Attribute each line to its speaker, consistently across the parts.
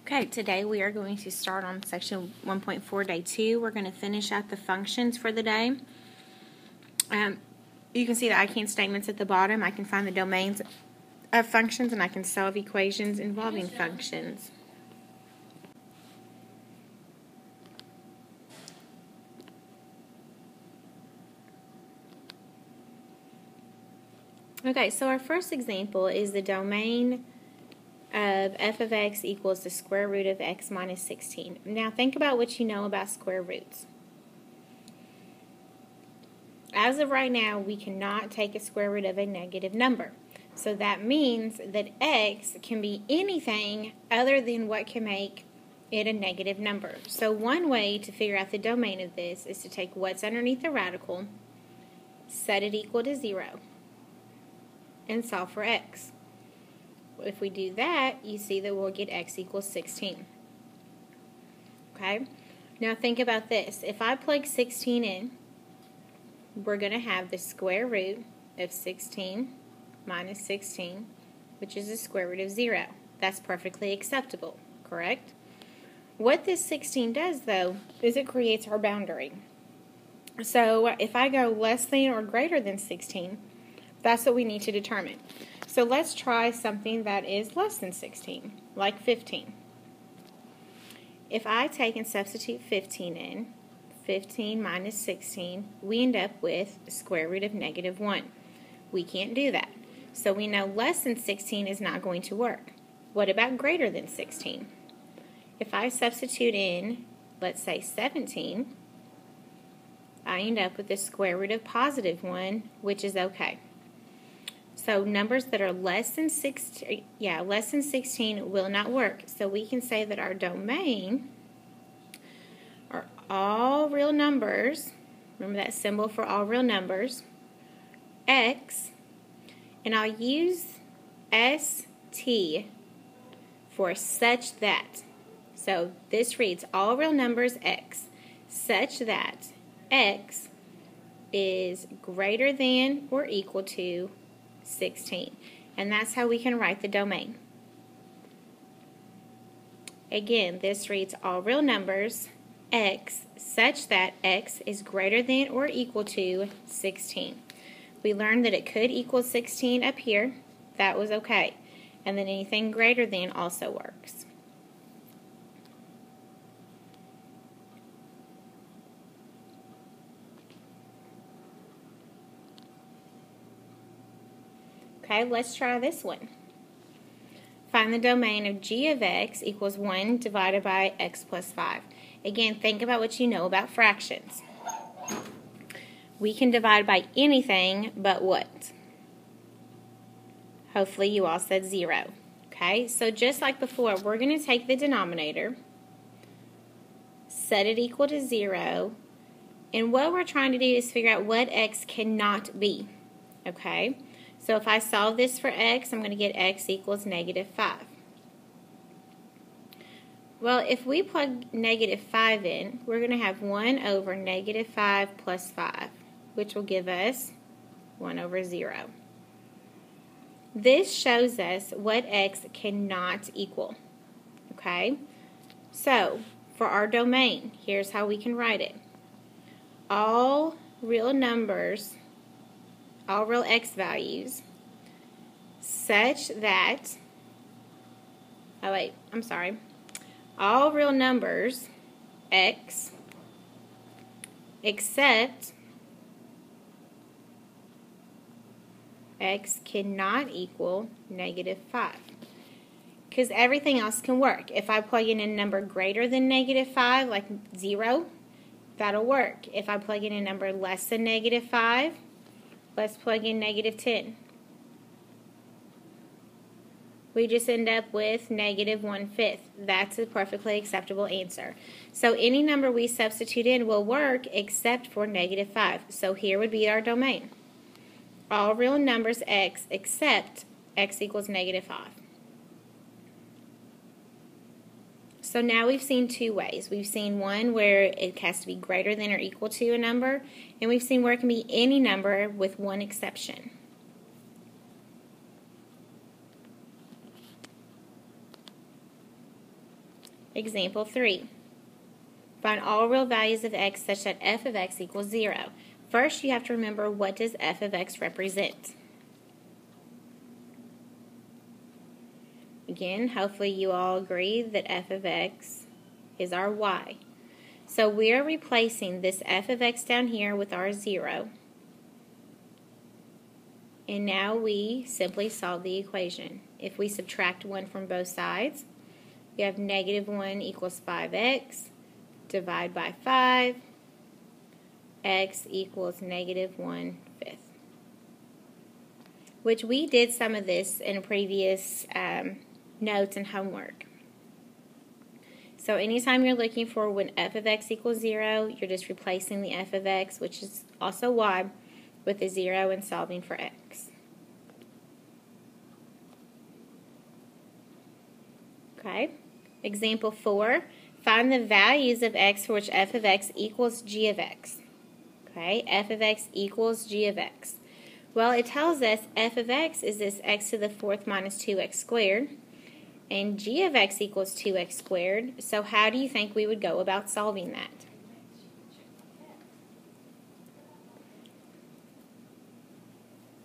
Speaker 1: Okay, today we are going to start on section 1.4, day 2. We're going to finish out the functions for the day. You can see the I can statements at the bottom. I can find the domains of functions, and I can solve equations involving functions. Okay, so our first example is the domain of f of x equals the square root of x minus 16. Now think about what you know about square roots. As of right now, we cannot take a square root of a negative number. So that means that x can be anything other than what can make it a negative number. So one way to figure out the domain of this is to take what's underneath the radical, set it equal to 0, and solve for x. If we do that, you see that we'll get x equals 16. Okay? Now think about this. If I plug 16 in, we're going to have the square root of 16 minus 16, which is the square root of 0. That's perfectly acceptable, correct? What this 16 does, though, is it creates our boundary. So if I go less than or greater than 16, that's what we need to determine. So let's try something that is less than 16, like 15. If I take and substitute 15 in, 15 minus 16, we end up with the square root of negative 1. We can't do that. So we know less than 16 is not going to work. What about greater than 16? If I substitute in, let's say 17, I end up with the square root of positive 1, which is okay. So numbers that are less than 16 will not work. So we can say that our domain are all real numbers. Remember that symbol for all real numbers, x, and I'll use ST for such that. So this reads all real numbers x, such that x is greater than or equal to 16. And that's how we can write the domain. Again, this reads all real numbers x such that x is greater than or equal to 16. We learned that it could equal 16 up here. That was okay. And then anything greater than also works. Okay, let's try this one. Find the domain of g of x equals 1 divided by x plus 5. Again, think about what you know about fractions. We can divide by anything but what? Hopefully you all said 0. Okay, so just like before, we're going to take the denominator, set it equal to 0, and what we're trying to do is figure out what x cannot be. Okay? So if I solve this for x, I'm going to get x equals negative 5. Well, if we plug negative 5 in, we're going to have 1 over negative 5 plus 5, which will give us 1 over 0. This shows us what x cannot equal. Okay? So, for our domain, here's how we can write it. All real numbers, all real x values, such that, all real numbers x except x cannot equal negative 5. Because everything else can work. If I plug in a number greater than negative 5, like 0, that'll work. If I plug in a number less than negative 5, let's plug in negative 10. We just end up with negative 1/5. That's a perfectly acceptable answer. So any number we substitute in will work except for negative 5. So here would be our domain. All real numbers x except x equals negative 5. So now we've seen two ways. We've seen one where it has to be greater than or equal to a number, and we've seen where it can be any number with one exception. Example 3. Find all real values of x such that f of x equals 0. First, you have to remember, what does f of x represent? Again, hopefully you all agree that f of x is our y. So we are replacing this f of x down here with our 0. And now we simply solve the equation. If we subtract 1 from both sides, we have negative 1 equals 5x. Divide by 5. X equals negative 1/5. Which we did some of this in previous notes and homework. So anytime you're looking for when f of x equals 0, you're just replacing the f of x, which is also y, with a 0 and solving for x. Okay. Example 4. Find the values of x for which f of x equals g of x. Okay, f of x equals g of x. Well, it tells us f of x is this x to the 4th minus 2x squared, and g of x equals 2x squared. So how do you think we would go about solving that?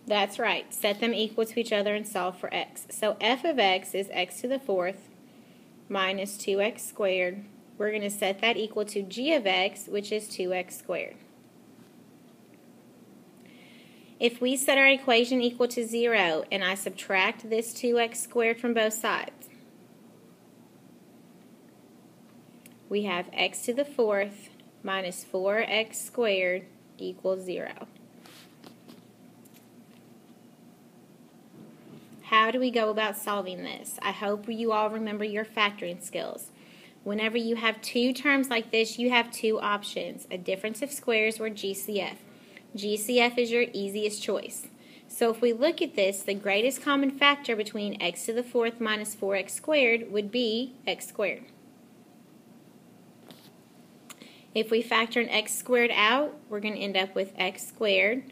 Speaker 1: That's right. Set them equal to each other and solve for x. So f of x is x to the 4th minus 2x squared. We're going to set that equal to g of x, which is 2x squared. If we set our equation equal to 0 and I subtract this 2x squared from both sides, we have x to the 4th minus 4x squared equals 0. How do we go about solving this? I hope you all remember your factoring skills. Whenever you have two terms like this, you have two options: a difference of squares or GCF. GCF is your easiest choice. So if we look at this, the greatest common factor between x to the 4th minus 4x squared would be x squared. If we factor an x squared out, we're going to end up with x squared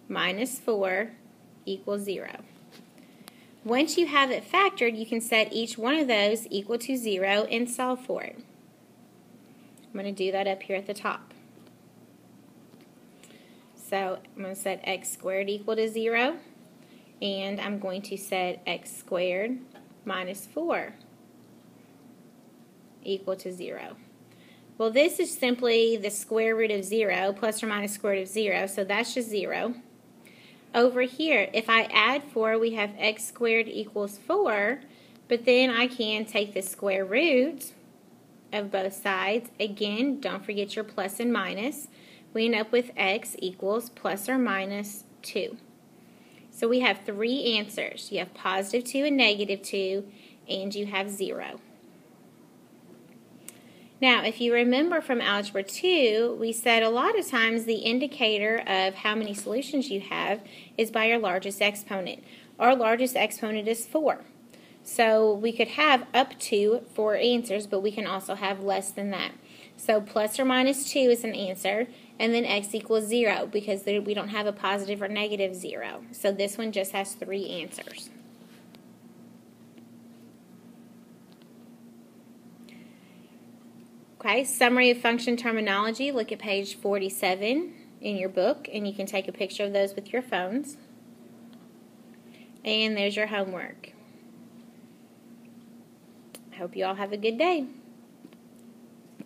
Speaker 1: minus 4 equals 0. Once you have it factored, you can set each one of those equal to 0 and solve for it. I'm going to do that up here at the top. So I'm going to set x squared equal to 0, and I'm going to set x squared minus 4 equal to 0. Well, this is simply the square root of 0 plus or minus square root of 0, so that's just 0. Over here, if I add 4, we have x squared equals 4, but then I can take the square root of both sides. Again, don't forget your plus and minus. We end up with x equals plus or minus 2. So we have three answers. You have positive 2 and negative 2, and you have 0. Now, if you remember from Algebra 2, we said a lot of times the indicator of how many solutions you have is by your largest exponent. Our largest exponent is 4. So we could have up to 4 answers, but we can also have less than that. So plus or minus 2 is an answer, and then x equals 0 because we don't have a positive or negative 0. So this one just has 3 answers. Okay, summary of function terminology. Look at page 47 in your book, and you can take a picture of those with your phones. And there's your homework. I hope you all have a good day.